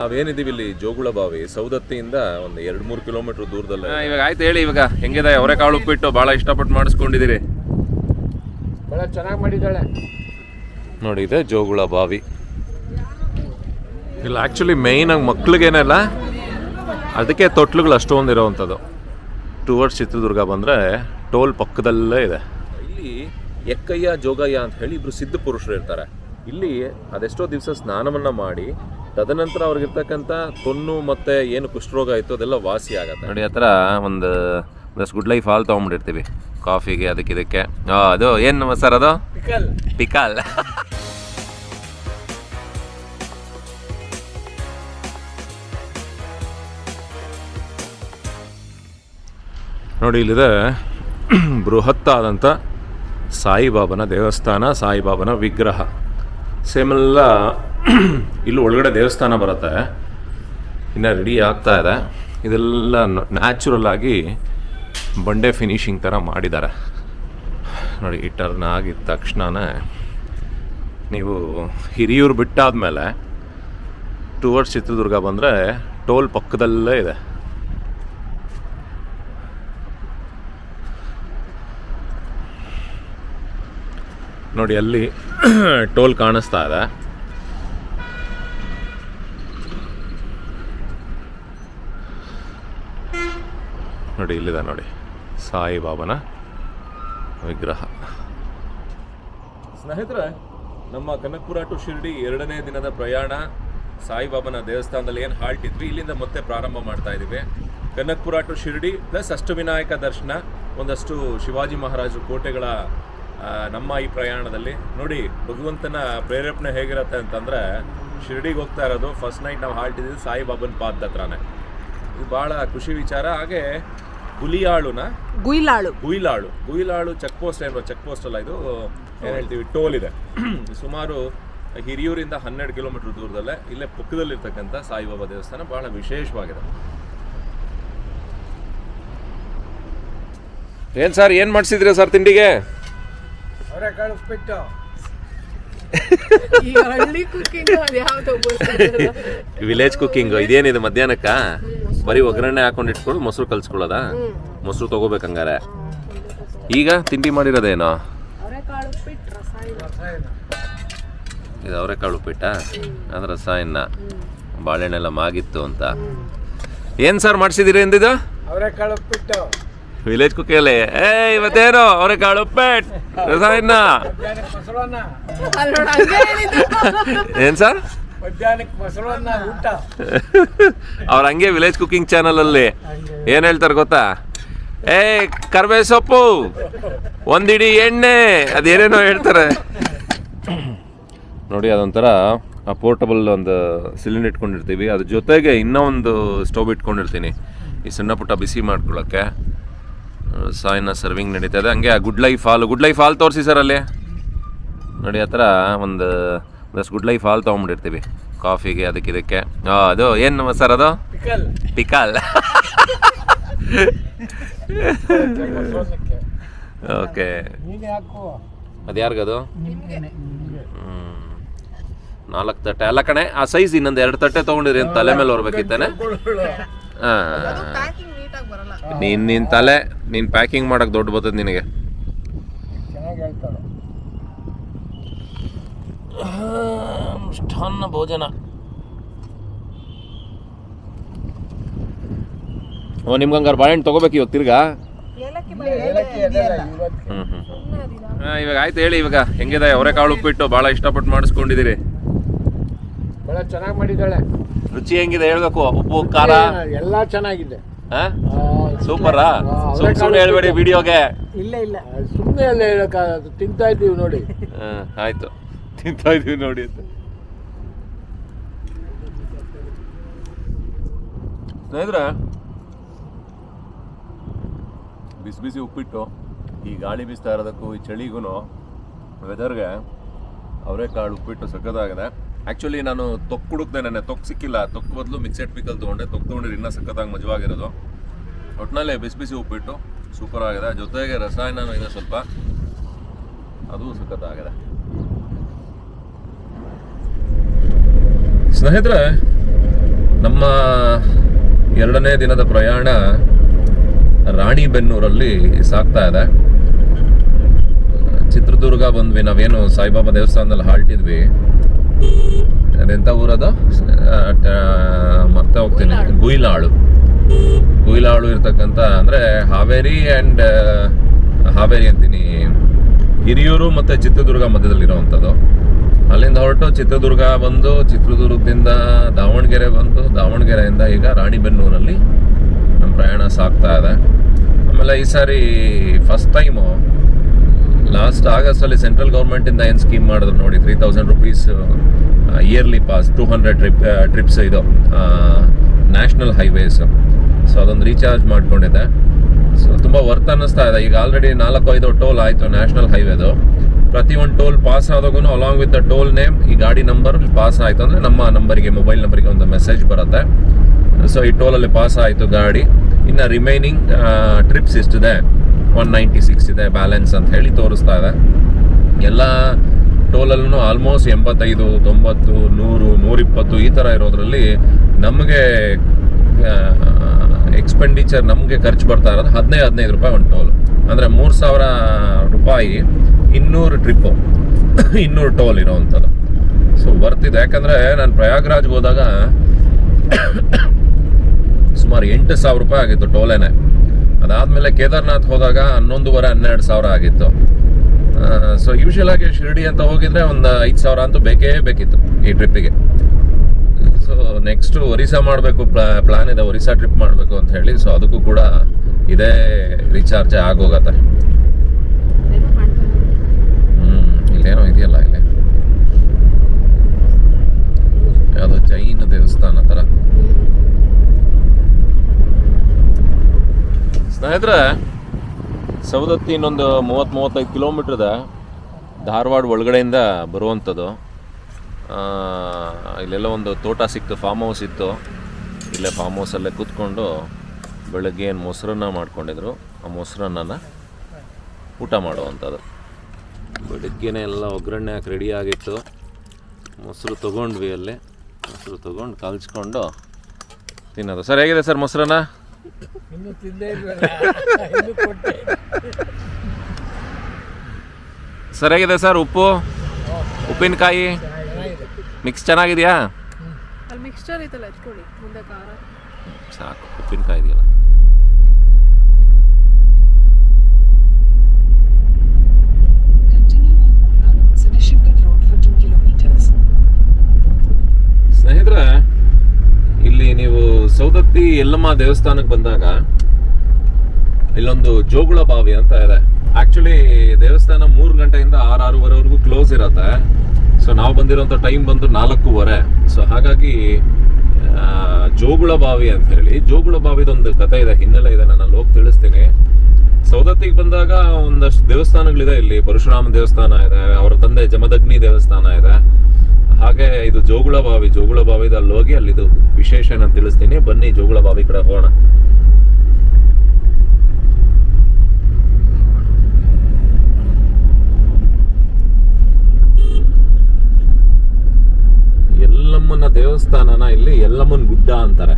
ನಾವೇನಿದ್ದೀವಿ ಇಲ್ಲಿ ಜೋಗುಳ ಬಾವಿ ಸೌದತ್ತಿಯಿಂದ ಒಂದು 2-3 ಕಿಲೋಮೀಟರ್ ದೂರದಲ್ಲ. ಇವಾಗ ಆಯ್ತು ಹೇಳಿ, ಇವಾಗ ಹೆಂಗಿದೆ ಅವರೆಕಾಳು ಉಪ್ಪಿಟ್ಟು? ಭಾಳ ಇಷ್ಟಪಟ್ಟು ಮಾಡಿಸ್ಕೊಂಡಿದ್ದೀರಿ. ಭಾಳ ಚೆನ್ನಾಗಿ ಮಾಡಿದ್ದಾಳೆ ನೋಡಿ. ಇದೆ ಜೋಗುಳ ಬಾವಿ. ಇಲ್ಲ ಆ್ಯಕ್ಚುಲಿ ಮೇಯ್ನಾಗಿ ಮಕ್ಳಿಗೇನಲ್ಲ, ಅದಕ್ಕೆ ತೊಟ್ಲುಗಳು ಅಷ್ಟೊಂದು ಇರೋವಂಥದ್ದು. ಟುವರ್ಡ್ಸ್ ಚಿತ್ರದುರ್ಗ ಬಂದರೆ ಟೋಲ್ ಪಕ್ಕದಲ್ಲೇ ಇದೆ. ಇಲ್ಲಿ ಎಕ್ಕಯ್ಯ ಜೋಗಯ್ಯ ಅಂತ ಹೇಳಿ ಇಬ್ಬರು ಸಿದ್ಧ ಪುರುಷರು ಇರ್ತಾರೆ. ಇಲ್ಲಿ ಅದೆಷ್ಟೋ ದಿವಸ ಸ್ನಾನವನ್ನು ಮಾಡಿ ತದನಂತರ ಅವ್ರಿಗಿರ್ತಕ್ಕಂಥ ತೊನ್ನು ಮತ್ತು ಏನು ಕುಷ್ಠರೋಗ ಇತ್ತು ಅದೆಲ್ಲ ವಾಸಿ ಆಗುತ್ತೆ. ನೋಡಿ, ಆ ಥರ ಒಂದಷ್ಟು ಗುಡ್ ಲೈಫ್ ಹಾಲು ತೊಗೊಂಬಿಟ್ಟಿರ್ತೀವಿ ಕಾಫಿಗೆ, ಅದಕ್ಕೆ. ಅದು ಏನು ಸರ್ ಅದು? ಪಿಕಲ್. ನೋಡಿ, ಇಲ್ಲಿದೆ ಬೃಹತ್ತಾದಂಥ ಸಾಯಿಬಾಬನ ದೇವಸ್ಥಾನ, ಸಾಯಿಬಾಬನ ವಿಗ್ರಹ. ಸೇಮೆಲ್ಲ ಇಲ್ಲಿ ಒಳಗಡೆ ದೇವಸ್ಥಾನ ಬರುತ್ತೆ, ಇನ್ನು ರೆಡಿ ಆಗ್ತಾ ಇದೆ. ಇದೆಲ್ಲ ನ್ಯಾಚುರಲ್ ಆಗಿ ಬಂಡೆ ಫಿನಿಶಿಂಗ್ ಥರ ಮಾಡಿದ್ದಾರೆ ನೋಡಿ. ಈ ಟರ್ನ್ ಆಗಿದ ತಕ್ಷಣವೇ ನೀವು ಹಿರಿಯೂರು ಬಿಟ್ಟಾದಮೇಲೆ ಟುವರ್ಡ್ಸ್ ಚಿತ್ರದುರ್ಗ ಬಂದರೆ ಟೋಲ್ ಪಕ್ಕದಲ್ಲೇ ಇದೆ. ನೋಡಿ, ಅಲ್ಲಿ ಟೋಲ್ ಕಾಣಿಸ್ತಾ ಇದೆ. ನೋಡಿ, ಇಲ್ಲಿದೆ ನೋಡಿ ಸಾಯಿಬಾಬನ ವಿಗ್ರಹ. ಸ್ನೇಹಿತರೆ, ನಮ್ಮ ಕನಕಪುರ ಟು ಶಿರ್ಡಿ 2ನೇ ದಿನದ ಪ್ರಯಾಣ. ಸಾಯಿಬಾಬನ ದೇವಸ್ಥಾನದಲ್ಲಿ ಏನು ಹಾಲ್ಟ್ ಇದ್ವಿ, ಇಲ್ಲಿಂದ ಮತ್ತೆ ಪ್ರಾರಂಭ ಮಾಡ್ತಾ ಇದ್ದೀವಿ. ಕನಕಪುರ ಟು ಶಿರ್ಡಿ ಪ್ಲಸ್ ಅಷ್ಟವಿನಾಯಕ ದರ್ಶನ, ಒಂದಷ್ಟು ಶಿವಾಜಿ ಮಹಾರಾಜರು ಕೋಟೆಗಳ ನಮ್ಮ ಈ ಪ್ರಯಾಣದಲ್ಲಿ. ನೋಡಿ, ಭಗವಂತನ ಪ್ರೇರೇಪಣೆ ಹೇಗಿರುತ್ತೆ ಅಂತಂದರೆ, ಶಿರ್ಡಿಗೆ ಹೋಗ್ತಾ ಇರೋದು ಫಸ್ಟ್ ನೈಟ್ ನಾವು ಹಾಲ್ಟ್ ಇದ್ದೀವಿ ಸಾಯಿಬಾಬನ ಪಾದದ ಹತ್ರನೇ. ಇದು ಭಾಳ ಖುಷಿ ವಿಚಾರ. ಹಾಗೆ ಗುಯಿಲಾಳು ಚೆಕ್ ಪೋಸ್ಟ್ ಚೆಕ್ ಪೋಸ್ಟ್ ಅಲ್ಲ, ಇದು ಏನು ಹೇಳ್ತೀವಿ, ಟೋಲ್ ಇದೆ. ಸುಮಾರು ಹಿರಿಯೂರಿಂದ 12 ಕಿಲೋಮೀಟರ್ ದೂರದಲ್ಲೇ ಇಲ್ಲೇ ಪಕ್ಕದಲ್ಲಿರ್ತಕ್ಕಂಥ ಸಾಯಿಬಾಬಾ ದೇವಸ್ಥಾನ ಭಾಳ ವಿಶೇಷವಾಗಿದೆ. ಏನು ಸರ್, ಏನು ಮಾಡಿಸಿದ್ರಿ ಸರ್ ತಿಂಡಿಗೆ? ಅವರೆಕಾಳು ಉಪ್ಪಿಟ್ಟು. Village cooking. ಇದೇನಿದೆ ಮಧ್ಯಾಹ್ನಕ್ಕ? ಬರೀ ಒಗ್ಗರಣೆ ಹಾಕೊಂಡು ಇಟ್ಕೊಂಡು ಮೊಸರು ಕಲ್ಸ್ಕೊಳ್ಳೋದ? ಮೊಸರು ತಗೋಬೇಕಂಗಾರೆ. ಈಗ ತಿಂಡಿ ಮಾಡಿರೋದೇನೋ? ಇದು ಅವರೆಕಾಳು ಉಪ್ಪಿಟ್ಟ, ಅದು ರಸಾಯನ, ಬಾಳೆಹಣ್ಣೆಲ್ಲ ಮಾಗಿತ್ತು ಅಂತ. ಏನು ಸರ್ ಮಾಡಿಸಿದ್ದೀರಿ ಎಂದಿದ್ದು? ಅವರೆಕಾಳು ಉಪ್ಪಿಟ್ಟು. ವಿಲೇಜ್ ಕುಕ್ಕಿಯಲ್ಲಿ ಇವತ್ತೇನು ಅವರೆಕಾಳು ಉಪ್ಪಿಟ್ಟು ರಸಾಯನ. ಏನ್ ಸರ್? ಮಧ್ಯಾಹ್ನಕ್ಕೆ ಮೊಸರನ್ನ ಊಟ. ಅವ್ರ ಹಂಗೆ ವಿಲೇಜ್ ಕುಕಿಂಗ್ ಚಾನಲ್ ಅಲ್ಲಿ ಏನ್ ಹೇಳ್ತಾರೆ ಗೊತ್ತಾ? ಕರ್ಬೇ ಸೊಪ್ಪು, ಒಂದಿಡಿ ಎಣ್ಣೆ, ಅದೇನೇನೋ ಹೇಳ್ತಾರೆ ನೋಡಿ. ಅದೊಂಥರ ಪೋರ್ಟಬಲ್ ಒಂದು ಸಿಲಿಂಡರ್ ಇಟ್ಕೊಂಡಿರ್ತೀವಿ, ಅದ್ರ ಜೊತೆಗೆ ಇನ್ನೂ ಒಂದು ಸ್ಟವ್ ಇಟ್ಕೊಂಡಿರ್ತೀನಿ ಈ ಸಣ್ಣ ಪುಟ್ಟ ಬಿಸಿ ಮಾಡ್ಕೊಳ್ಳೋಕ್ಕೆ. ಸಾಯಿನ ಸರ್ವಿಂಗ್ ನಡೀತಾ ಇದೆ. ಹಂಗೆ ಗುಡ್ ಲೈಫ್ ಹಾಲು ತೋರಿಸಿ ಸರ್ ಅಲ್ಲಿ. ನೋಡಿ, ಆ ಥರ ಒಂದಷ್ಟು ಗುಡ್ ಲೈಫ್ ಹಾಲು ತೊಗೊಂಬಿಟ್ಟಿರ್ತೀವಿ ಕಾಫಿಗೆ, ಅದಕ್ಕೆ. ಅದು ಏನು ಸರ್ ಅದು? ಪಿಕಲ್. ಓಕೆ, ಅದು ಯಾರಿಗದು? 4 ತಟ್ಟೆ ಅಲ್ಲ ಕಣೆ, ಆ ಸೈಜ್ ಇನ್ನೊಂದು 2 ತಟ್ಟೆ ತೊಗೊಂಡಿರಿ ಅಂತ ತಲೆ ಮೇಲೆ ಹೊರಬೇಕಿತ್ತಾನೆ. ನಿನ್ನ ತಲೆ ನೀನು ಪ್ಯಾಕಿಂಗ್ ಮಾಡಕ್ಕೆ ದೊಡ್ಡ ಬರ್ತದೆ ನಿನಗೆ. ಮೃಷ್ಟಾನ್ನ ಭೋಜನ. ನಿಮ್ಗೆ ಹಂಗಾರೆ ಬಾಳೆಹಣ್ಣು ತೊಗೋಬೇಕು ಇವಾಗ ತಿರ್ಗಾ? ಇವಾಗ ಆಯ್ತು ಹೇಳಿ, ಇವಾಗ ಹೆಂಗಿದೆ ಅವರೆಕಾಳು ಉಪ್ಪಿಟ್ಟು? ಭಾಳ ಇಷ್ಟಪಟ್ಟು ಮಾಡಿಸ್ಕೊಂಡಿದ್ದೀರಿ. ಭಾಳ ಚೆನ್ನಾಗಿ ಮಾಡಿದ್ದಾಳೆ. ರುಚಿ ಹೆಂಗಿದೆ ಹೇಳ್ಬೇಕು? ಉಪ್ಪು ಖಾರ ಎಲ್ಲ ಚೆನ್ನಾಗಿದೆ. ಸೂಪರಾ? ಸುಮ್ಮನೆ ಹೇಳ್ಬೇಡಿ ವಿಡಿಯೋಗೆ. ಇಲ್ಲ ಸುಮ್ಮನೆ ಎಲ್ಲ ಹೇಳಕ್ಕಾಗದು. ತಿಂತಾ ಇದ್ದೀವಿ ನೋಡಿ. ಆಯ್ತು, ತಿಂತಾ ಇದೀವಿ ನೋಡಿ ಅಂತ. ಸ್ನೇಹಿತರೆ, ಬಿಸಿ ಬಿಸಿ ಉಪ್ಪಿಟ್ಟು, ಈ ಗಾಳಿ ಬೀಸ್ತಾ ಇರೋದಕ್ಕೂ ಈ ಚಳಿಗೂ ವೆದರ್ಗೆ ಅವರೆಕಾಳು ಉಪ್ಪಿಟ್ಟು ಸಖತ್ತಾಗಿದೆ. ಆ್ಯಕ್ಚುಲಿ ನಾನು ತೊಕ್ಕು ಹುಡುಕ್ದೆ, ನೆನ್ನೆ ತೊಕ್ಕು ಸಿಕ್ಕಿಲ್ಲ. ತೊಕ್ಕು ಬದಲು ಮಿಕ್ಸೆಡ್ ಪಿಕಲ್ ತೊಗೊಂಡೆ. ತೊಕ್ಕು ತೊಗೊಂಡ್ರೆ ಇನ್ನೂ ಸಖತ್ತಾಗಿ ಮಜವಾಗಿರೋದು. ಒಟ್ಟಿನಲ್ಲಿ ಬಿಸಿ ಬಿಸಿ ಉಪ್ಪಿಟ್ಟು ಸೂಪರ್ ಆಗಿದೆ. ಜೊತೆಗೆ ರಸಾಯನನೂ ಇದೆ ಸ್ವಲ್ಪ, ಅದು ಸಖತ್ತಾಗಿದೆ. ಸ್ನೇಹಿತರೆ, ನಮ್ಮ 2ನೇ ದಿನದ ಪ್ರಯಾಣ ರಾಣಿಬೆನ್ನೂರಲ್ಲಿ ಸಾಗ್ತಾ ಇದೆ. ಚಿತ್ರದುರ್ಗ ಬಂದ್ವಿ, ನಾವೇನು ಸಾಯಿಬಾಬಾ ದೇವಸ್ಥಾನದಲ್ಲಿ ಹಾಲ್ಟಿದ್ವಿ. ಅದೆಂಥ ಊರದು ಮರ್ತೆ ಹೋಗ್ತೀನಿ. ಗುಯಿಲಾಳು ಇರ್ತಕ್ಕಂಥ, ಅಂದರೆ ಹಾವೇರಿ ಅಂತೀನಿ, ಹಿರಿಯೂರು ಮತ್ತು ಚಿತ್ರದುರ್ಗ ಮಧ್ಯದಲ್ಲಿರೋವಂಥದ್ದು. ಅಲ್ಲಿಂದ ಹೊರಟು ಚಿತ್ರದುರ್ಗ ಬಂದು, ಚಿತ್ರದುರ್ಗದಿಂದ ದಾವಣಗೆರೆ ಬಂದು, ದಾವಣಗೆರೆಯಿಂದ ಈಗ ರಾಣಿಬೆನ್ನೂರಲ್ಲಿ ನಮ್ಮ ಪ್ರಯಾಣ ಸಾಗ್ತಾ ಇದೆ. ಆಮೇಲೆ ಈ ಸಾರಿ ಫಸ್ಟ್ ಟೈಮು ಲಾಸ್ಟ್ ಆಗಸ್ಟಲ್ಲಿ ಸೆಂಟ್ರಲ್ ಗೌರ್ಮೆಂಟಿಂದ ಏನು ಸ್ಕೀಮ್ ಮಾಡಿದ್ರು ನೋಡಿ, 3000 rupees ಇಯರ್ಲಿ ಪಾಸ್, 200 ಟ್ರಿಪ್ಸ್ ಇದು ನ್ಯಾಷನಲ್ ಹೈವೇಸ್. ಸೊ ಅದೊಂದು ರೀಚಾರ್ಜ್ ಮಾಡ್ಕೊಂಡಿದ್ದೆ. ಸೊ ತುಂಬ ವರ್ತ್ ಅನ್ನಿಸ್ತಾ ಇದೆ. ಈಗ ಆಲ್ರೆಡಿ 4-5 ಟೋಲ್ ಆಯಿತು ನ್ಯಾಷನಲ್ ಹೈವೇದು. ಪ್ರತಿಯೊಂದು ಟೋಲ್ ಪಾಸ್ ಆದಾಗೂ along with the toll name ಈ ಗಾಡಿ ನಂಬರ್ ಪಾಸ್ ಆಯಿತು ಅಂದರೆ ನಮ್ಮ ನಂಬರಿಗೆ, ಮೊಬೈಲ್ ನಂಬರಿಗೆ ಒಂದು ಮೆಸೇಜ್ ಬರುತ್ತೆ. ಸೊ ಈ ಟೋಲಲ್ಲಿ ಪಾಸ್ ಆಯಿತು ಗಾಡಿ. ಇನ್ನು ರಿಮೈನಿಂಗ್ ಟ್ರಿಪ್ಸ್ ಇಷ್ಟಿದೆ, 196 ಇದೆ ಬ್ಯಾಲೆನ್ಸ್ ಅಂತ ಹೇಳಿ ತೋರಿಸ್ತಾ ಇದೆ. ಎಲ್ಲ ಟೋಲಲ್ಲೂ ಆಲ್ಮೋಸ್ಟ್ 85, 90, 100, 120 ಈ ಥರ ಇರೋದ್ರಲ್ಲಿ ನಮಗೆ ಎಕ್ಸ್ಪೆಂಡಿಚರ್, ನಮಗೆ ಖರ್ಚು ಬರ್ತಾ ಇರೋದು 15 ರೂಪಾಯಿ ಒಂದು ಟೋಲ್. ಅಂದರೆ 3000 ರೂಪಾಯಿ 200 ಟ್ರಿಪ್ಪು, 200 ಟೋಲ್ ಇರೋವಂಥದ್ದು. ಸೊ ಬರ್ತಿದೆ. ಯಾಕಂದರೆ ನಾನು ಪ್ರಯಾಗ್ರಾಜ್ಗೆ ಹೋದಾಗ ಸುಮಾರು 8000 ರೂಪಾಯಿ ಆಗಿತ್ತು ಟೋಲೇನೆ. ಅದಾದಮೇಲೆ ಕೇದಾರ್ನಾಥ್ ಹೋದಾಗ 11,500-12,000 ಆಗಿತ್ತು. ಸೊ ಯೂಶುವಲ್ ಆಗಿ ಶಿರ್ಡಿ ಅಂತ ಹೋಗಿದ್ರೆ ಒಂದು 5,000 ಅಂತೂ ಬೇಕಿತ್ತು ಈ ಟ್ರಿಪ್ಪಿಗೆ. ಸೊ ನೆಕ್ಸ್ಟು ಒರಿಸ್ಸಾ ಮಾಡಬೇಕು, ಪ್ಲಾನ್ ಇದೆ, ಒರಿಸ್ಸಾ ಟ್ರಿಪ್ ಮಾಡಬೇಕು ಅಂತ ಹೇಳಿ. ಸೊ ಅದಕ್ಕೂ ಕೂಡ ಇದೇ ರೀಚಾರ್ಜ್ ಆಗೋಗತ್ತೆ. ಇಲ್ಲೇನೋ ಇದೆಯಲ್ಲ, ಇಲ್ಲಿ ಯಾವುದೋ ಜೈನ ದೇವಸ್ಥಾನ ಥರ. ಸ್ನೇಹಿತರೆ, ಸವದತ್ತಿ ಇನ್ನೊಂದು 30-35 ಕಿಲೋಮೀಟ್ರ್ ಇದೆ ಧಾರವಾಡ ಒಳಗಡೆಯಿಂದ ಬರುವಂಥದ್ದು. ಇಲ್ಲೆಲ್ಲ ಒಂದು ತೋಟ ಸಿಕ್ತು, ಫಾರ್ಮ್ ಹೌಸ್ ಇತ್ತು. ಇಲ್ಲೇ ಫಾರ್ಮ್ ಹೌಸಲ್ಲೇ ಕೂತ್ಕೊಂಡು ಬೆಳಗ್ಗೆ ಏನು ಮೊಸರನ್ನ ಮಾಡ್ಕೊಂಡಿದ್ರು, ಆ ಮೊಸರನ್ನ ಊಟ ಮಾಡುವಂಥದ್ದು. ಬೆಳಗ್ಗೆನೇ ಎಲ್ಲ ಒಗ್ಗರಣೆ ಹಾಕಿ ರೆಡಿ ಆಗಿತ್ತು. ಮೊಸರು ತೊಗೊಂಡ್ವಿ, ಅಲ್ಲಿ ಮೊಸರು ತೊಗೊಂಡು ಕಲ್ಸ್ಕೊಂಡು ತಿನ್ನೋದು. ಸರ್ ಹೇಗಿದೆ ಸರ್ ಮೊಸರನ್ನ? ಇನ್ನು ತಿಂದೇ ಇಲ್ಲ. ಸರಿಯಾಗಿದೆ ಸರ್. ಉಪ್ಪಿನಕಾಯಿ ಮಿಕ್ಸ್ ಚೆನ್ನಾಗಿದೆಯಾ? ಅಲ್ಲಿ ಮಿಕ್ಸ್ಚರ್ ಐತಲ್ಲ, ಹಚ್ಕೊಳ್ಳಿ ಮುಂದೆ ಖಾರ ಸಾಕು. ಉಪ್ಪಿನಕಾಯಿ ಇದೆಯಲ್ಲ. ಸ್ನೇಹಿತರೆ, ಇಲ್ಲಿ ನೀವು ಸವದತ್ತಿ ಯಲ್ಲಮ್ಮ ದೇವಸ್ಥಾನಕ್ಕೆ ಬಂದಾಗ ಇಲ್ಲೊಂದು ಜೋಗುಳ ಬಾವಿ ಅಂತ ಇದೆ. ಆಕ್ಚುಲಿ ದೇವಸ್ಥಾನ 3 ಗಂಟೆಯಿಂದ 6-6:30ವರೆಗೂ ಕ್ಲೋಸ್ ಇರತ್ತೆ. ಸೊ ನಾವು ಬಂದಿರೋಂಥ ಟೈಮ್ ಬಂದು 4:15. ಸೊ ಹಾಗಾಗಿ ಜೋಗುಳ ಬಾವಿ ಅಂತ ಹೇಳಿ, ಜೋಗುಳ ಬಾವಿದೊಂದು ಕಥೆ ಇದೆ, ಹಿನ್ನೆಲೆ ಇದೆ, ನಾನು ಅಲ್ಲಿ ಹೋಗಿ ತಿಳಿಸ್ತೀನಿ. ಸವದತ್ತಿಗೆ ಬಂದಾಗ ಒಂದಷ್ಟು ದೇವಸ್ಥಾನಗಳಿದೆ. ಇಲ್ಲಿ ಪರಶುರಾಮ ದೇವಸ್ಥಾನ ಇದೆ, ಅವರ ತಂದೆ ಜಮದಗ್ನಿ ದೇವಸ್ಥಾನ ಇದೆ. ಹಾಗೆ ಇದು ಜೋಗುಳ ಬಾವಿದ ಅಲ್ಲಿ ಹೋಗಿ ಅಲ್ಲಿದು ವಿಶೇಷ ನಾನು ತಿಳಿಸ್ತೀನಿ. ಬನ್ನಿ ಜೋಗುಳ ಬಾವಿ ಕಡೆ ಹೋಗೋಣ. ಯಲ್ಲಮ್ಮನ ದೇವಸ್ಥಾನನ ಇಲ್ಲಿ ಯಲ್ಲಮ್ಮನ ಗುಡ್ಡ ಅಂತಾರೆ.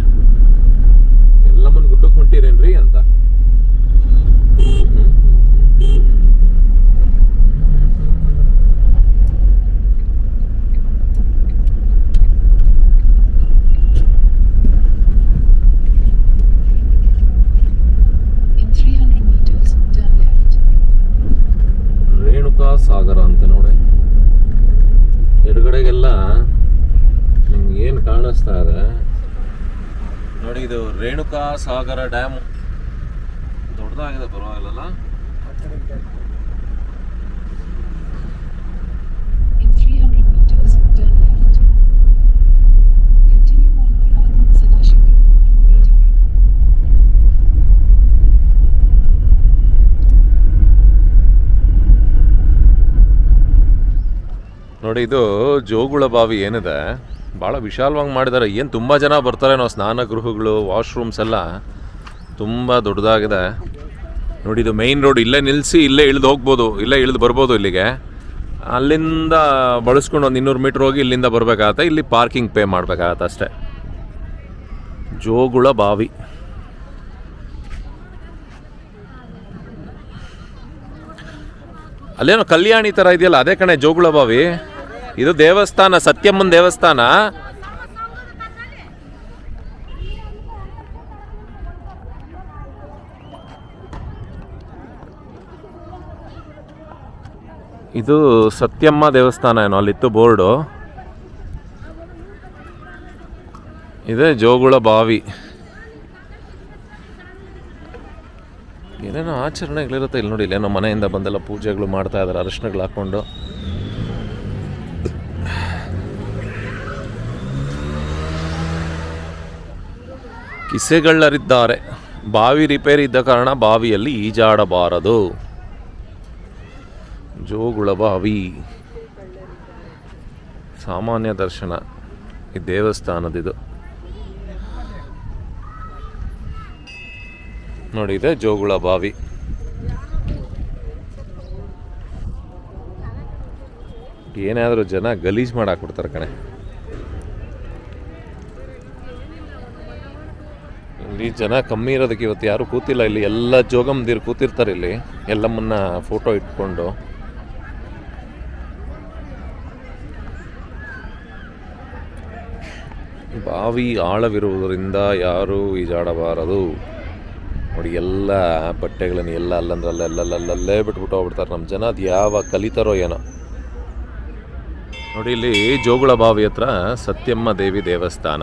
ಯಲ್ಲಮ್ಮನ ಗುಡ್ಡಕ್ಕೆ ಹೊಂಟಿರೇನ್ರಿ ಅಂತ. ರೇಣುಕಾ ಸಾಗರ ಅಂತ ನೋಡಿ. ಎಡಗಡೆಗೆಲ್ಲ ನಿಮ್ಗೆ ಏನು ಕಾಣಿಸ್ತಾ ಇದೆ ನೋಡಿ, ಇದು ರೇಣುಕಾ ಸಾಗರ ಡ್ಯಾಮ್. ದೊಡ್ಡದಾಗಿದೆ, ಪರವಾಗಿಲ್ಲ. ನೋಡಿ, ಇದು ಜೋಗುಳ ಬಾವಿ ಏನಿದೆ, ಭಾಳ ವಿಶಾಲವಾಗಿ ಮಾಡಿದ್ದಾರೆ. ಏನು ತುಂಬ ಜನ ಬರ್ತಾರೆ ನಾವು, ಸ್ನಾನ ಗೃಹಗಳು, ವಾಶ್ರೂಮ್ಸ್ ಎಲ್ಲ ತುಂಬ ದೊಡ್ಡದಾಗಿದೆ. ನೋಡಿ, ಇದು ಮೈನ್ ರೋಡ್. ಇಲ್ಲೇ ನಿಲ್ಲಿಸಿ ಇಲ್ಲೇ ಇಳಿದು ಹೋಗ್ಬೋದು, ಇಲ್ಲೇ ಇಳಿದು ಬರ್ಬೋದು ಇಲ್ಲಿಗೆ. ಅಲ್ಲಿಂದ ಬಳಸ್ಕೊಂಡು ಒಂದು 200 ಮೀಟ್ರ್ ಹೋಗಿ ಇಲ್ಲಿಂದ ಬರಬೇಕಾಗತ್ತೆ. ಇಲ್ಲಿ ಪಾರ್ಕಿಂಗ್ ಪೇ ಮಾಡಬೇಕಾಗತ್ತೆ ಅಷ್ಟೇ. ಜೋಗುಳ ಬಾವಿ. ಅಲ್ಲೇನೋ ಕಲ್ಯಾಣಿ ಥರ ಇದೆಯಲ್ಲ, ಅದೇ ಕಣೆ ಜೋಗುಳ ಬಾವಿ. ಇದು ದೇವಸ್ಥಾನ, ಸತ್ಯಮ್ಮನ ದೇವಸ್ಥಾನ. ಇದು ಸತ್ಯಮ್ಮ ದೇವಸ್ಥಾನ ಏನೋ, ಅಲ್ಲಿತ್ತು ಬೋರ್ಡು. ಇದೇ ಜೋಗುಳ ಬಾವಿ. ಏನೇನೋ ಆಚರಣೆಗಳಿರುತ್ತೆ ಇಲ್ಲಿ ನೋಡಿ. ಇಲ್ಲೇನೋ ಮನೆಯಿಂದ ಬಂದೆಲ್ಲ ಪೂಜೆಗಳು ಮಾಡ್ತಾ ಇದ್ದಾರೆ, ಅರಿಶಿಣಗಳು ಹಾಕ್ಕೊಂಡು. ಕಿಸೆಗಳ್ಳರಿದ್ದಾರೆ. ಬಾವಿ ರಿಪೇರಿ ಇದ್ದ ಕಾರಣ ಬಾವಿಯಲ್ಲಿ ಈಜಾಡಬಾರದು. ಜೋಗುಳ ಬಾವಿ ಸಾಮಾನ್ಯ ದರ್ಶನ ಈ ದೇವಸ್ಥಾನದಿದು ನೋಡಿ. ಇದೆ ಜೋಗುಳ ಬಾವಿ. ಏನಾದರೂ ಜನ ಗಲೀಜು ಮಾಡಾಕ್ಬಿಡ್ತಾರೆ ಕಣೆ. ಇಲ್ಲಿ ಜನ ಕಮ್ಮಿ ಇರೋದಕ್ಕೆ ಇವತ್ತು ಯಾರೂ ಕೂತಿಲ್ಲ. ಇಲ್ಲಿ ಎಲ್ಲ ಜೋಗಮ್ದಿರು ಕೂತಿರ್ತಾರೆ. ಇಲ್ಲಿ ಎಲ್ಲಮ್ಮನ್ನ ಫೋಟೋ ಇಟ್ಕೊಂಡು. ಬಾವಿ ಆಳವಿರುವುದರಿಂದ ಯಾರೂ ಈಜಾಡಬಾರದು. ನೋಡಿ, ಎಲ್ಲ ಬಟ್ಟೆಗಳನ್ನು ಎಲ್ಲ ಅಲ್ಲಂದ್ರಲ್ಲೇ ಬಿಟ್ಬಿಟ್ಟು ಹೋಗ್ಬಿಡ್ತಾರೆ ನಮ್ಮ ಜನ. ಅದು ಯಾವ ಕಲಿತಾರೋ ಏನೋ. ನೋಡಿ, ಇಲ್ಲಿ ಜೋಗುಳ ಬಾವಿ ಹತ್ರ ಸತ್ಯಮ್ಮ ದೇವಿ ದೇವಸ್ಥಾನ.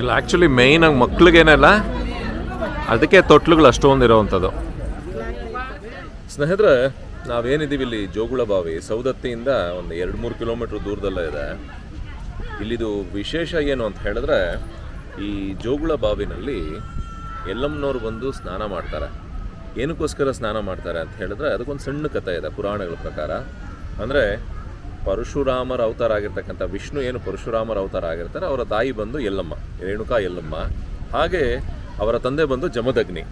ಇಲ್ಲ, ಆ್ಯಕ್ಚುಲಿ ಮೇಯ್ನಾಗಿ ಮಕ್ಳಿಗೇನಲ್ಲ, ಅದಕ್ಕೆ ತೊಟ್ಲುಗಳು ಅಷ್ಟೊಂದು ಇರೋವಂಥದ್ದು. ಸ್ನೇಹಿತರೆ, ನಾವೇನಿದ್ದೀವಿ ಇಲ್ಲಿ ಜೋಗುಳ ಬಾವಿ ಸೌದತ್ತಿಯಿಂದ ಒಂದು 2-3 ಕಿಲೋಮೀಟ್ರ್ ದೂರದಲ್ಲೇ ಇದೆ. ಇಲ್ಲಿದು ವಿಶೇಷ ಏನು ಅಂತ ಹೇಳಿದ್ರೆ, ಈ ಜೋಗುಳ ಬಾವಿನಲ್ಲಿ ಎಲ್ಲಮ್ಮನವ್ರು ಬಂದು ಸ್ನಾನ ಮಾಡ್ತಾರೆ. ಏನಕ್ಕೋಸ್ಕರ ಸ್ನಾನ ಮಾಡ್ತಾರೆ ಅಂತ ಹೇಳಿದ್ರೆ, ಅದಕ್ಕೊಂದು ಸಣ್ಣ ಕಥೆ ಇದೆ ಪುರಾಣಗಳ ಪ್ರಕಾರ. ಅಂದರೆ ಪರಶುರಾಮರ ಅವತಾರ ಆಗಿರ್ತಕ್ಕಂಥ ವಿಷ್ಣು ಏನು ಪರಶುರಾಮರ ಅವತಾರ ಆಗಿರ್ತಾರೆ, ಅವರ ತಾಯಿ ಬಂದು ಎಲ್ಲಮ್ಮ, ರೇಣುಕಾ ಎಲ್ಲಮ್ಮ. ಹಾಗೆ ಅವರ ತಂದೆ ಬಂದು ಜಮದಗ್ನಿ.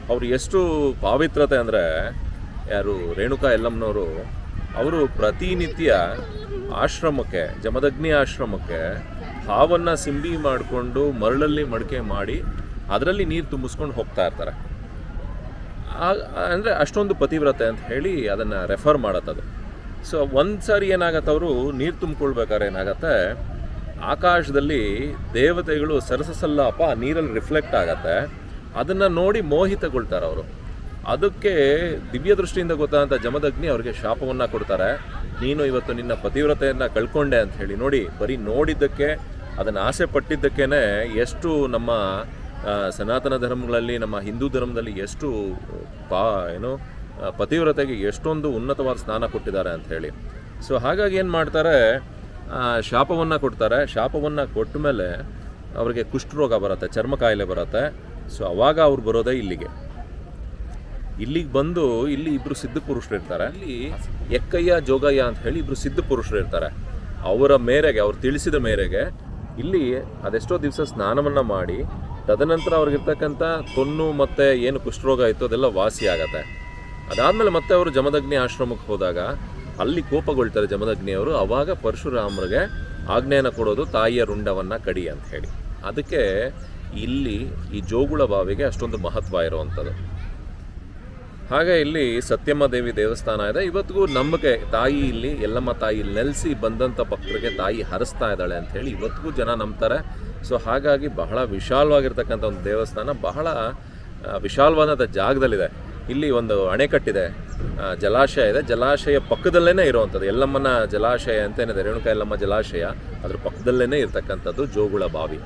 ಅವರು ಎಷ್ಟು ಪಾವಿತ್ರತೆ ಅಂದರೆ, ಯಾರು ರೇಣುಕಾ ಎಲ್ಲಮ್ಮನವರು, ಅವರು ಪ್ರತಿನಿತ್ಯ ಆಶ್ರಮಕ್ಕೆ, ಜಮದಗ್ನಿ ಆಶ್ರಮಕ್ಕೆ ಹಾವನ್ನು ಸಿಂಬಿ ಮಾಡಿಕೊಂಡು ಮರಳಲ್ಲಿ ಮಡಿಕೆ ಮಾಡಿ ಅದರಲ್ಲಿ ನೀರು ತುಂಬಿಸ್ಕೊಂಡು ಹೋಗ್ತಾ ಇರ್ತಾರೆ. ಅಂದರೆ ಅಷ್ಟೊಂದು ಪತಿವ್ರತೆ ಅಂತ ಹೇಳಿ ಅದನ್ನು ರೆಫರ್ ಮಾಡತ್ತದು. ಸೊ ಒಂದು ಸಾರಿ ಏನಾಗತ್ತೆ, ಅವರು ನೀರು ತುಂಬಿಕೊಳ್ಬೇಕಾದ್ರೆ ಏನಾಗತ್ತೆ, ಆಕಾಶದಲ್ಲಿ ದೇವತೆಗಳು ಸರಸಸಲ್ಲಾಪ ನೀರಲ್ಲಿ ರಿಫ್ಲೆಕ್ಟ್ ಆಗತ್ತೆ. ಅದನ್ನು ನೋಡಿ ಮೋಹಿತಗೊಳ್ತಾರೆ ಅವರು. ಅದಕ್ಕೆ ದಿವ್ಯ ದೃಷ್ಟಿಯಿಂದ ಗೊತ್ತಾದಂಥ ಜಮದಗ್ನಿ ಅವರಿಗೆ ಶಾಪವನ್ನು ಕೊಡ್ತಾರೆ. ನೀನು ಇವತ್ತು ನಿನ್ನ ಪತಿವ್ರತೆಯನ್ನು ಕಳ್ಕೊಂಡೆ ಅಂತ ಹೇಳಿ. ನೋಡಿ, ಬರೀ ನೋಡಿದ್ದಕ್ಕೆ, ಅದನ್ನು ಆಸೆ ಪಟ್ಟಿದ್ದಕ್ಕೇ ಎಷ್ಟು ನಮ್ಮ ಸನಾತನ ಧರ್ಮಗಳಲ್ಲಿ, ನಮ್ಮ ಹಿಂದೂ ಧರ್ಮದಲ್ಲಿ ಎಷ್ಟು ಪತಿವ್ರತೆಗೆ ಎಷ್ಟೊಂದು ಉನ್ನತವಾದ ಸ್ಥಾನ ಕೊಟ್ಟಿದ್ದಾರೆ ಅಂತ ಹೇಳಿ. ಸೊ ಹಾಗಾಗಿ ಏನು ಮಾಡ್ತಾರೆ, ಶಾಪವನ್ನು ಕೊಡ್ತಾರೆ. ಶಾಪವನ್ನು ಕೊಟ್ಟ ಮೇಲೆ ಅವರಿಗೆ ಕುಷ್ಠರೋಗ ಬರುತ್ತೆ, ಚರ್ಮ ಕಾಯಿಲೆ ಬರುತ್ತೆ. ಸೊ ಅವಾಗ ಅವ್ರು ಬರೋದೇ ಇಲ್ಲಿಗೆ ಬಂದು ಇಲ್ಲಿ ಇಬ್ಬರು ಸಿದ್ಧ ಪುರುಷರು ಇರ್ತಾರೆ. ಇಲ್ಲಿ ಎಕ್ಕಯ್ಯ ಜೋಗಯ್ಯ ಅಂತ ಹೇಳಿ ಇಬ್ಬರು ಸಿದ್ಧ ಪುರುಷರು ಇರ್ತಾರೆ. ಅವರ ಮೇರೆಗೆ, ಅವ್ರು ತಿಳಿಸಿದ ಮೇರೆಗೆ ಇಲ್ಲಿ ಅದೆಷ್ಟೋ ದಿವಸ ಸ್ನಾನವನ್ನು ಮಾಡಿ, ತದನಂತರ ಅವ್ರಿಗಿರ್ತಕ್ಕಂಥ ತೊನ್ನು ಮತ್ತು ಏನು ಕುಷ್ಠರೋಗ ಇತ್ತು ಅದೆಲ್ಲ ವಾಸಿ ಆಗತ್ತೆ. ಅದಾದಮೇಲೆ ಮತ್ತೆ ಅವರು ಜಮದಗ್ನಿ ಆಶ್ರಮಕ್ಕೆ ಹೋದಾಗ ಅಲ್ಲಿ ಕೋಪಗೊಳ್ತಾರೆ ಜಮದಗ್ನಿಯವರು. ಆವಾಗ ಪರಶುರಾಮರಿಗೆ ಆಜ್ಞೆಯನ್ನು ಕೊಡೋದು, ತಾಯಿಯ ರುಂಡವನ್ನು ಕಡಿ ಅಂತ ಹೇಳಿ. ಅದಕ್ಕೆ ಇಲ್ಲಿ ಈ ಜೋಗುಳ ಬಾವಿಗೆ ಅಷ್ಟೊಂದು ಮಹತ್ವ ಇರುವಂಥದ್ದು. ಹಾಗೆ ಇಲ್ಲಿ ಸತ್ಯಮ್ಮ ದೇವಿ ದೇವಸ್ಥಾನ ಇದೆ. ಇವತ್ತಿಗೂ ನಂಬಿಕೆ, ತಾಯಿ ಇಲ್ಲಿ ಎಲ್ಲಮ್ಮ ತಾಯಿ ಇಲ್ಲಿ ನೆಲೆಸಿ ಬಂದಂಥ ಭಕ್ತರಿಗೆ ತಾಯಿ ಹರಿಸ್ತಾ ಇದ್ದಾಳೆ ಅಂತ ಹೇಳಿ ಇವತ್ತಿಗೂ ಜನ ನಂಬ್ತಾರೆ. ಸೊ ಹಾಗಾಗಿ ಬಹಳ ವಿಶಾಲವಾಗಿರ್ತಕ್ಕಂಥ ಒಂದು ದೇವಸ್ಥಾನ, ಬಹಳ ವಿಶಾಲವಾದ ಜಾಗದಲ್ಲಿದೆ. ಇಲ್ಲಿ ಒಂದು ಅಣೆಕಟ್ಟಿದೆ, ಜಲಾಶಯ ಇದೆ. ಜಲಾಶಯ ಪಕ್ಕದಲ್ಲೇ ಇರುವಂಥದ್ದು ಎಲ್ಲಮ್ಮನ ಜಲಾಶಯ ಅಂತೇನಿದೆ, ರೇಣುಕಾ ಎಲ್ಲಮ್ಮ ಜಲಾಶಯ, ಅದ್ರ ಪಕ್ಕದಲ್ಲೇ ಇರ್ತಕ್ಕಂಥದ್ದು ಜೋಗುಳ ಬಾವಿ.